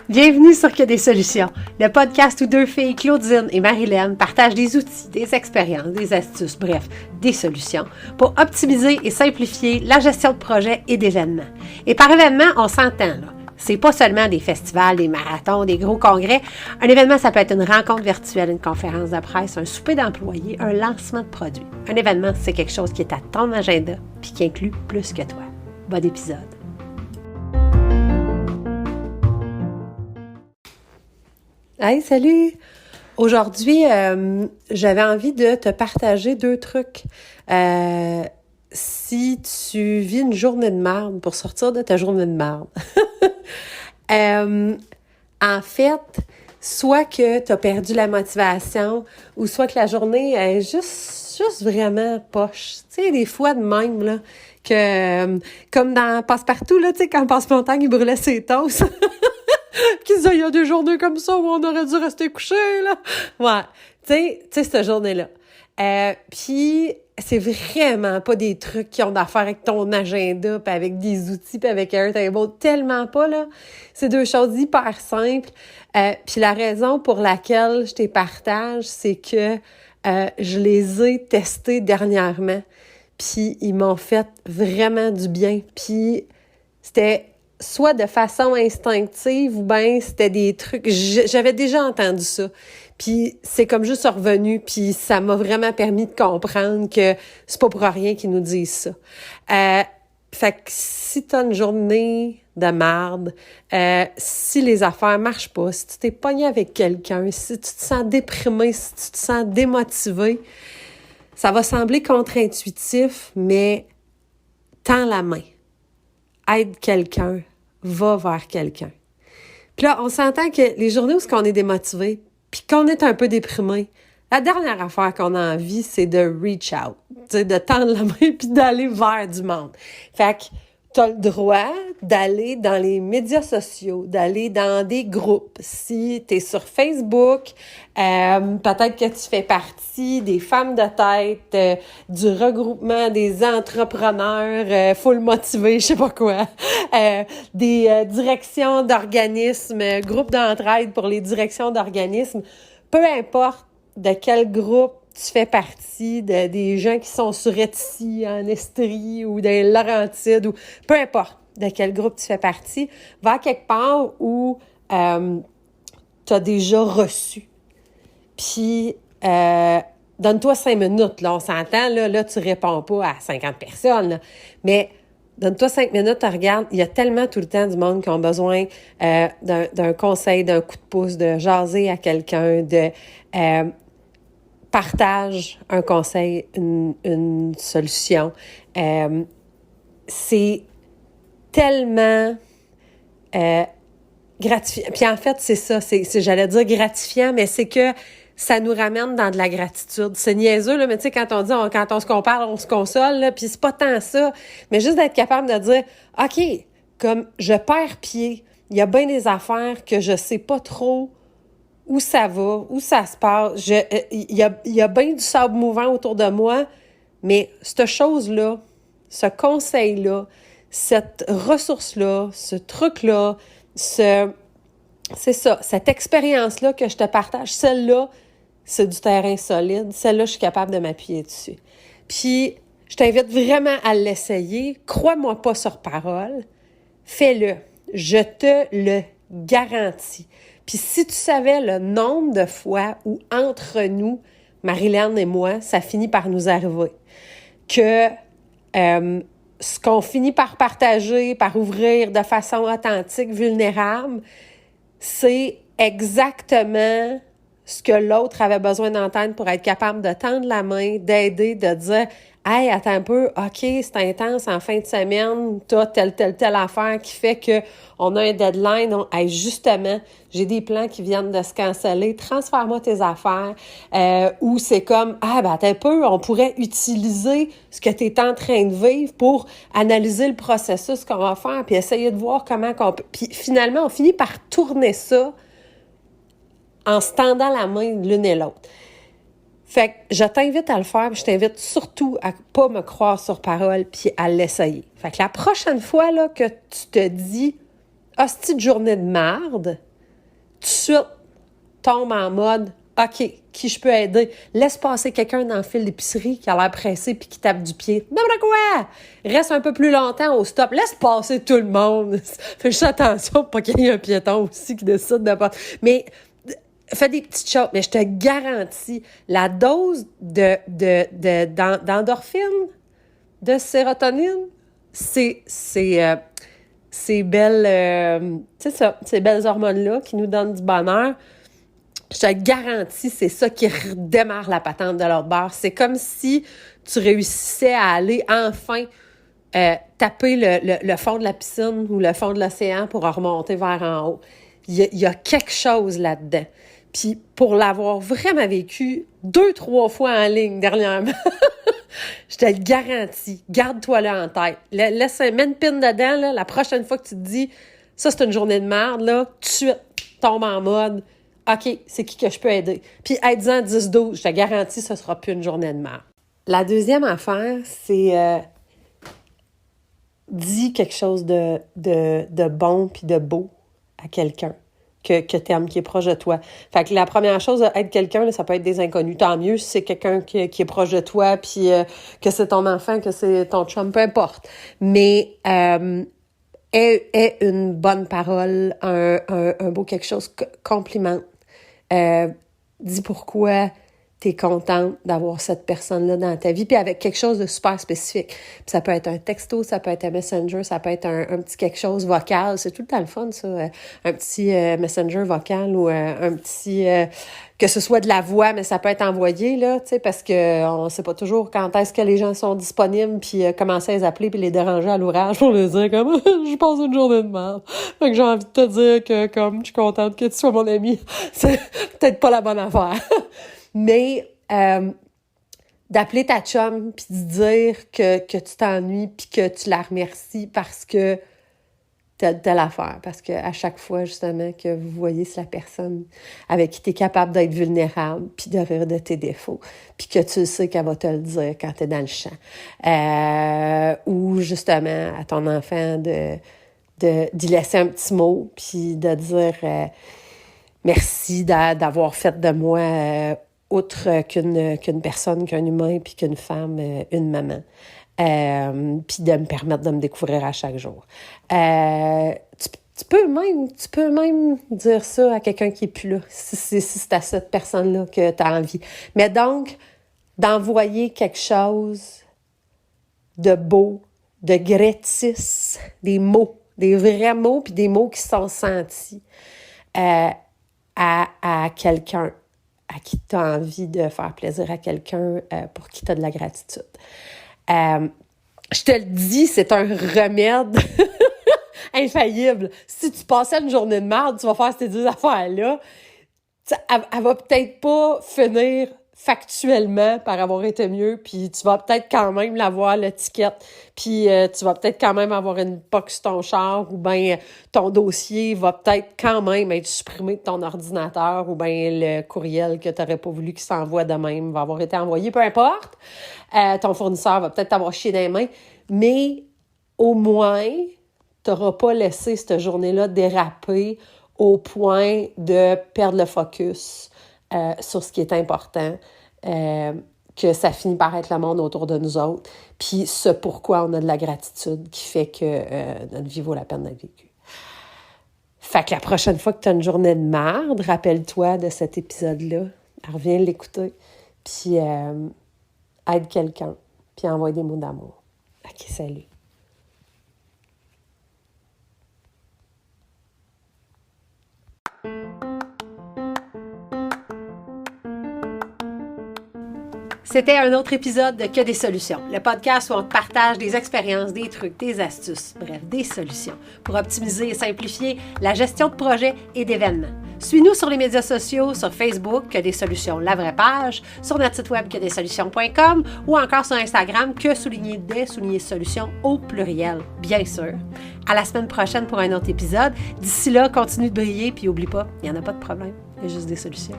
Bienvenue sur Que des solutions, le podcast où deux filles, Claudine et Marilyn, partagent des outils, des expériences, des astuces, bref, des solutions pour optimiser et simplifier la gestion de projets et d'événements. Et par événement, on s'entend là. C'est pas seulement des festivals, des marathons, des gros congrès. Un événement, ça peut être une rencontre virtuelle, une conférence de presse, un souper d'employés, un lancement de produits. Un événement, c'est quelque chose qui est à ton agenda puis qui inclut plus que toi. Bon épisode. Hey, salut! Aujourd'hui, j'avais envie de te partager deux trucs. Si tu vis une journée de marde, pour sortir de ta journée de marde. En fait, soit que tu as perdu la motivation ou soit que la journée est juste vraiment poche. Tu sais, des fois de même, là, que comme dans Passe-Partout, là, tu sais, quand Passe-Montagne, il brûlait ses toasts. Qui disait, il y a des journées comme ça où on aurait dû rester couché, là. Ouais. Tu sais, cette journée-là. Puis, c'est vraiment pas des trucs qui ont d'affaire avec ton agenda, puis avec des outils, puis avec Airtable. Tellement pas, là. C'est deux choses hyper simples. Puis la raison pour laquelle je te partage, c'est que je les ai testés dernièrement. Puis, ils m'ont fait vraiment du bien. Puis, c'était soit de façon instinctive ou bien c'était des trucs... J'avais déjà entendu ça. Puis c'est comme juste revenu, puis ça m'a vraiment permis de comprendre que c'est pas pour rien qu'ils nous disent ça. Fait que si t'as une journée de marde, si les affaires marchent pas, si tu t'es pogné avec quelqu'un, si tu te sens déprimé, si tu te sens démotivé, ça va sembler contre-intuitif, mais tends la main. Aide quelqu'un, va vers quelqu'un. Puis là, on s'entend que les journées où on est démotivé, puis qu'on est un peu déprimé, la dernière affaire qu'on a envie, c'est de reach out, de tendre la main puis d'aller vers du monde. Fait que t'as le droit d'aller dans les médias sociaux, d'aller dans des groupes. Si t'es sur Facebook, peut-être que tu fais partie des femmes de tête, du regroupement des entrepreneurs full motivés, je sais pas quoi, des directions d'organismes, groupes d'entraide pour les directions d'organismes. Peu importe de quel groupe tu fais partie, des gens qui sont sur Etsy, en Estrie ou dans les Laurentides, ou peu importe de quel groupe tu fais partie, va quelque part où tu as déjà reçu. Puis, donne-toi 5 minutes, là, on s'entend, là tu réponds pas à 50 personnes, là, mais donne-toi 5 minutes, regarde, il y a tellement tout le temps du monde qui ont besoin d'un conseil, d'un coup de pouce, de jaser à quelqu'un, de... partage un conseil, une solution. C'est tellement gratifiant. Puis en fait, c'est ça, j'allais dire gratifiant, mais c'est que ça nous ramène dans de la gratitude. C'est niaiseux, là, mais tu sais, quand on dit, quand on se compare, on se console, là, puis c'est pas tant ça, mais juste d'être capable de dire, OK, comme je perds pied, il y a bien des affaires que je sais pas trop où ça va, où ça se passe. Il y a bien du sable mouvant autour de moi, mais cette chose-là, ce conseil-là, cette ressource-là, ce truc-là, c'est ça, cette expérience-là que je te partage, celle-là, c'est du terrain solide. Celle-là, je suis capable de m'appuyer dessus. Puis, je t'invite vraiment à l'essayer. Crois-moi pas sur parole. Fais-le. Je te le garantis. Puis si tu savais le nombre de fois où entre nous, Marilyn et moi, ça finit par nous arriver, que ce qu'on finit par partager, par ouvrir de façon authentique, vulnérable, c'est exactement ce que l'autre avait besoin d'entendre pour être capable de tendre la main, d'aider, de dire « Hey, attends un peu, OK, c'est intense, en fin de semaine, t'as telle affaire qui fait qu'on a un deadline. Hey, justement, j'ai des plans qui viennent de se canceller, transfère-moi tes affaires. » Ou c'est comme « Ah, ben attends un peu, on pourrait utiliser ce que tu es en train de vivre pour analyser le processus qu'on va faire, puis essayer de voir comment qu'on peut... » Puis finalement, on finit par tourner ça en se tendant la main l'une et l'autre. Fait que je t'invite à le faire, puis je t'invite surtout à pas me croire sur parole puis à l'essayer. Fait que la prochaine fois là, que tu te dis « hostie de journée de merde », tout de suite, tombe en mode « OK, qui je peux aider? » Laisse passer quelqu'un dans le fil d'épicerie qui a l'air pressé puis qui tape du pied. N'importe quoi! Reste un peu plus longtemps au stop. Laisse passer tout le monde. Fais juste attention pour pas qu'il y ait un piéton aussi qui décide de pas... Mais fais des petites choses. Mais je te garantis, la dose d'endorphine, de sérotonine, c'est ces belles, c'est ça, ces belles hormones-là qui nous donnent du bonheur. Je te garantis, c'est ça qui redémarre la patente de l'autre bord. C'est comme si tu réussissais à aller enfin taper le fond de la piscine ou le fond de l'océan pour remonter vers en haut. Il y a quelque chose là-dedans. Puis pour l'avoir vraiment vécu 2-3 fois en ligne dernièrement, je te le garantis, garde-toi là en tête. Mets une pine dedans, là, la prochaine fois que tu te dis « ça, c'est une journée de merde », là, tout de suite, tombe en mode « OK, c'est qui que je peux aider? » Puis aide-en 10-12, je te garantis, ce sera plus une journée de merde. La deuxième affaire, c'est dis quelque chose de bon puis de beau à quelqu'un que t'aimes, qui est proche de toi. Fait que la première chose, être quelqu'un, là, ça peut être des inconnus. Tant mieux si c'est quelqu'un qui est proche de toi, puis que c'est ton enfant, que c'est ton chum, peu importe. Mais aie une bonne parole, un beau quelque chose, complimente. Dis pourquoi t'es contente d'avoir cette personne-là dans ta vie, puis avec quelque chose de super spécifique. Puis ça peut être un texto, ça peut être un messenger, ça peut être un petit quelque chose vocal. C'est tout le temps le fun, ça. Un petit messenger vocal ou un petit... que ce soit de la voix, mais ça peut être envoyé, là, tu sais, parce que on sait pas toujours quand est-ce que les gens sont disponibles, puis commencer à les appeler puis les déranger à l'ouvrage pour leur dire comme « je passe une journée de merde ». Fait que j'ai envie de te dire que comme je suis contente que tu sois mon ami, c'est peut-être pas la bonne affaire. Mais d'appeler ta chum puis de dire que tu t'ennuies puis que tu la remercies parce que t'as de l'affaire. Parce que à chaque fois, justement, que vous voyez c'est la personne avec qui tu es capable d'être vulnérable puis de rire de tes défauts puis que tu sais qu'elle va te le dire quand tu es dans le champ. Ou justement, à ton enfant d'y laisser un petit mot puis de dire merci d'avoir fait de moi... outre qu'une personne, qu'un humain, puis qu'une femme, une maman. Puis de me permettre de me découvrir à chaque jour. Tu peux même dire ça à quelqu'un qui est plus là, si c'est à cette personne-là que tu as envie. Mais donc, d'envoyer quelque chose de beau, de gratis, des mots, des vrais mots, puis des mots qui sont sentis à quelqu'un, à qui tu as envie de faire plaisir à quelqu'un, pour qui tu as de la gratitude. Je te le dis, c'est un remède infaillible. Si tu passais une journée de merde, tu vas faire ces deux affaires-là. Elle va peut-être pas finir factuellement par avoir été mieux, puis tu vas peut-être quand même l'avoir l'étiquette, puis tu vas peut-être quand même avoir une POC sur ton char, ou bien ton dossier va peut-être quand même être supprimé de ton ordinateur, ou bien le courriel que tu n'aurais pas voulu qu'il s'envoie de même va avoir été envoyé, peu importe. Ton fournisseur va peut-être t'avoir chié dans les mains, mais au moins, tu n'auras pas laissé cette journée-là déraper au point de perdre le focus sur ce qui est important, que ça finit par être le monde autour de nous autres, puis ce pourquoi on a de la gratitude qui fait que notre vie vaut la peine d'être vécue. Fait que la prochaine fois que tu as une journée de merde, rappelle-toi de cet épisode-là, reviens l'écouter, puis aide quelqu'un, puis envoie des mots d'amour. OK, salut. C'était un autre épisode de Que des solutions, le podcast où on te partage des expériences, des trucs, des astuces, bref, des solutions pour optimiser et simplifier la gestion de projets et d'événements. Suis-nous sur les médias sociaux, sur Facebook, Que des solutions, la vraie page, sur notre site web quedessolutions.com ou encore sur Instagram, _des_solutions au pluriel, bien sûr. À la semaine prochaine pour un autre épisode. D'ici là, continue de briller puis oublie pas, il n'y en a pas de problème, il y a juste des solutions.